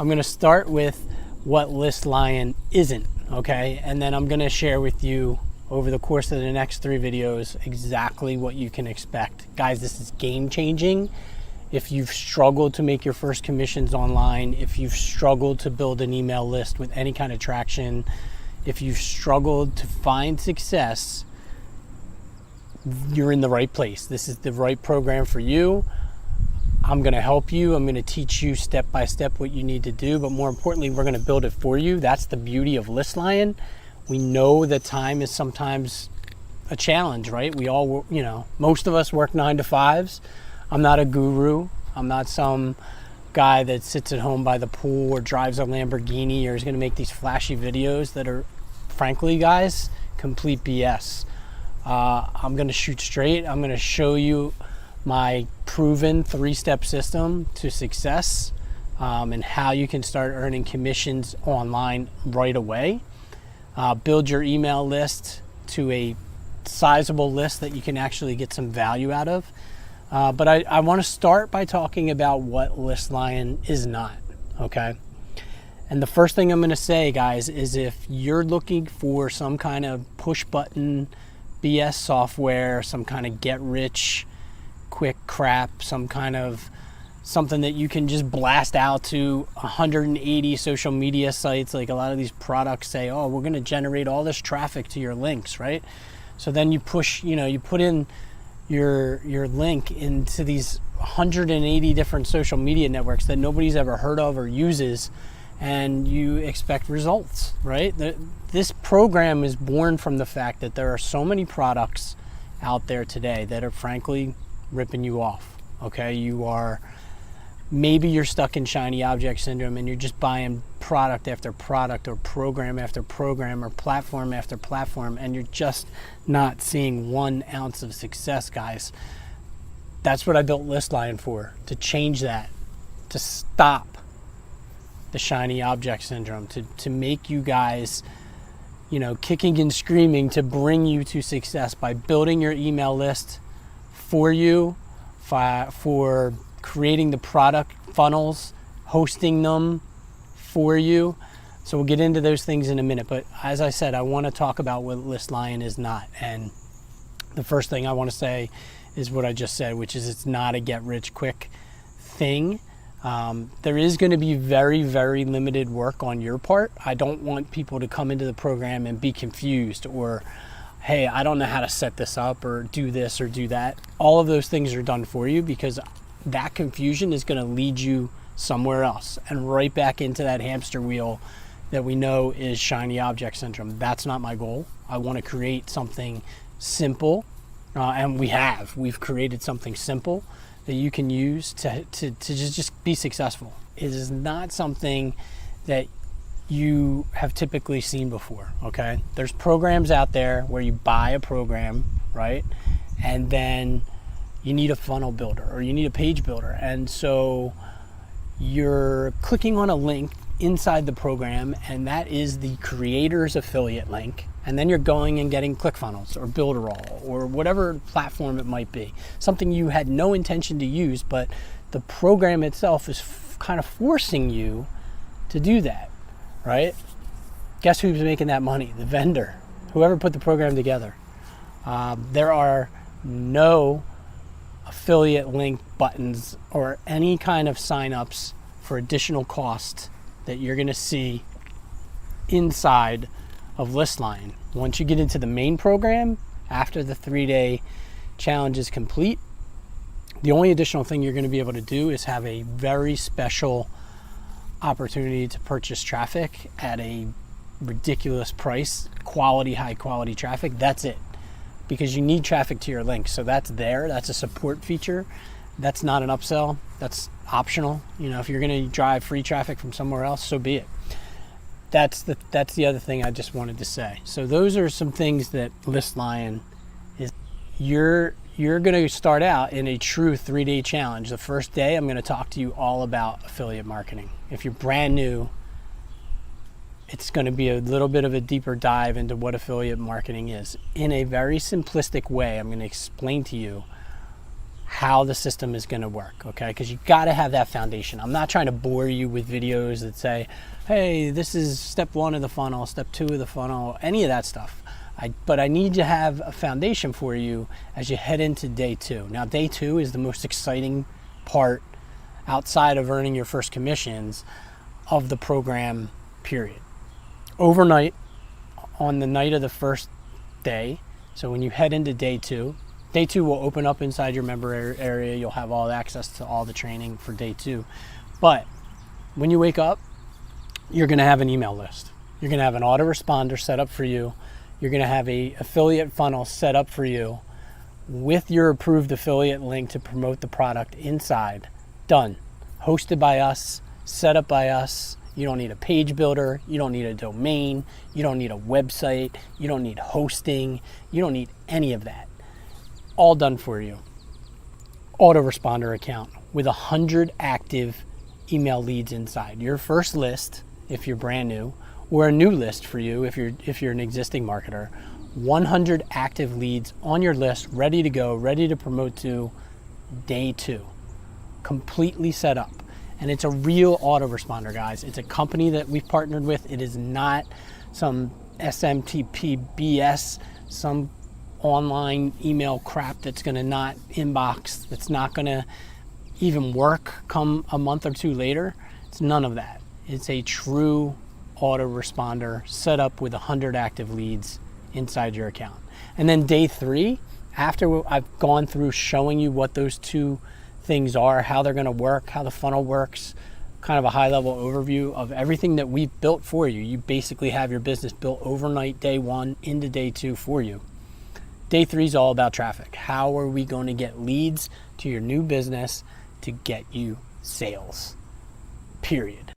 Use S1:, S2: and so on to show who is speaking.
S1: I'm going to start with what List Lion isn't, okay? And then I'm going to share with you over the course of the next 3 videos exactly what you can expect. Guys, this is game changing. If you've struggled to make your first commissions online, if you've struggled to build an email list with any kind of traction, if you've struggled to find success, you're in the right place. This is the right program for you. I'm going to help you. I'm going to teach you step by step what you need to do, but more importantly, we're going to build it for you. That's the beauty of List Lion. We know that time is sometimes a challenge, right? We all, most of us work 9 to 5s. I'm not a guru. I'm not some guy that sits at home by the pool or drives a Lamborghini or is going to make these flashy videos that are, frankly, guys, complete BS. I'm going to shoot straight. I'm going to show you my proven 3-step system to success, and how you can start earning commissions online right away. Build your email list to a sizable list that you can actually get some value out of. But I want to start by talking about what List Lion is not, okay? And the first thing I'm going to say, guys, is if you're looking for some kind of push button BS software, some kind of get rich quick crap, some kind of something that you can just blast out to 180 social media sites, like a lot of these products say, oh, we're going to generate all this traffic to your links, right? So then you push, you put in your link into these 180 different social media networks that nobody's ever heard of or uses, and you expect results, right? This program is born from the fact that there are so many products out there today that are frankly ripping you off, okay? Maybe you're stuck in shiny object syndrome and you're just buying product after product or program after program or platform after platform, and you're just not seeing 1 ounce of success, guys. That's what I built List Lion for, to change that, to stop the shiny object syndrome, to make you guys, kicking and screaming, to bring you to success by building your email list for you, for creating the product funnels, hosting them for you. So we'll get into those things in a minute. But as I said, I want to talk about what List Lion is not. And the first thing I want to say is what I just said, which is it's not a get rich quick thing. There is going to be very, very limited work on your part. I don't want people to come into the program and be confused or, hey, I don't know how to set this up or do this or do that. All of those things are done for you, because that confusion is going to lead you somewhere else and right back into that hamster wheel that we know is shiny object syndrome. That's not my goal. I want to create something simple, and we've created something simple that you can use to just be successful. It is not something that you have typically seen before, okay? There's programs out there where you buy a program, right? And then you need a funnel builder or you need a page builder. And so you're clicking on a link inside the program, and that is the creator's affiliate link. And then you're going and getting ClickFunnels or Builderall or whatever platform it might be. Something you had no intention to use, but the program itself is kind of forcing you to do that, right? Guess who's making that money? The vendor, whoever put the program together. There are no affiliate link buttons or any kind of signups for additional cost that you're going to see inside of List Lion. Once you get into the main program, after the 3-day challenge is complete, the only additional thing you're going to be able to do is have a very special opportunity to purchase traffic at a ridiculous price, high quality traffic. That's it, because you need traffic to your links. So that's there. That's a support feature. That's not an upsell. That's optional. If you're going to drive free traffic from somewhere else, so be it. That's the other thing I just wanted to say. So those are some things that List Lion is. You're going to start out in a true 3-day challenge. The first day, I'm going to talk to you all about affiliate marketing. If you're brand new, it's going to be a little bit of a deeper dive into what affiliate marketing is. In a very simplistic way, I'm going to explain to you how the system is going to work, okay? Because you got to have that foundation. I'm not trying to bore you with videos that say, hey, this is step 1 of the funnel, step 2 of the funnel, any of that stuff. But I need to have a foundation for you as you head into day 2. Now, day 2 is the most exciting part outside of earning your first commissions of the program period. Overnight, on the night of the first day, so when you head into day 2 will open up inside your member area. You'll have all access to all the training for day 2. But when you wake up, you're going to have an email list. You're going to have an autoresponder set up for you. You're going to have a affiliate funnel set up for you with your approved affiliate link to promote the product inside. Done. Hosted by us, set up by us. You don't need a page builder. You don't need a domain. You don't need a website. You don't need hosting. You don't need any of that. All done for you. Autoresponder account with 100 active email leads inside. Your first list, if you're brand new, or a new list for you if you're an existing marketer. 100 active leads on your list, ready to go, ready to promote to day 2. Completely set up. And it's a real autoresponder, guys. It's a company that we've partnered with. It is not some SMTP BS, some online email crap that's going to not inbox, that's not going to even work come a month or 2 later. It's none of that. It's a true autoresponder set up with 100 active leads inside your account. And then day 3, after I've gone through showing you what those 2 things are, how they're going to work, how the funnel works, kind of a high level overview of everything that we've built for you. You basically have your business built overnight, day 1 into day 2 for you. Day 3 is all about traffic. How are we going to get leads to your new business to get you sales? Period.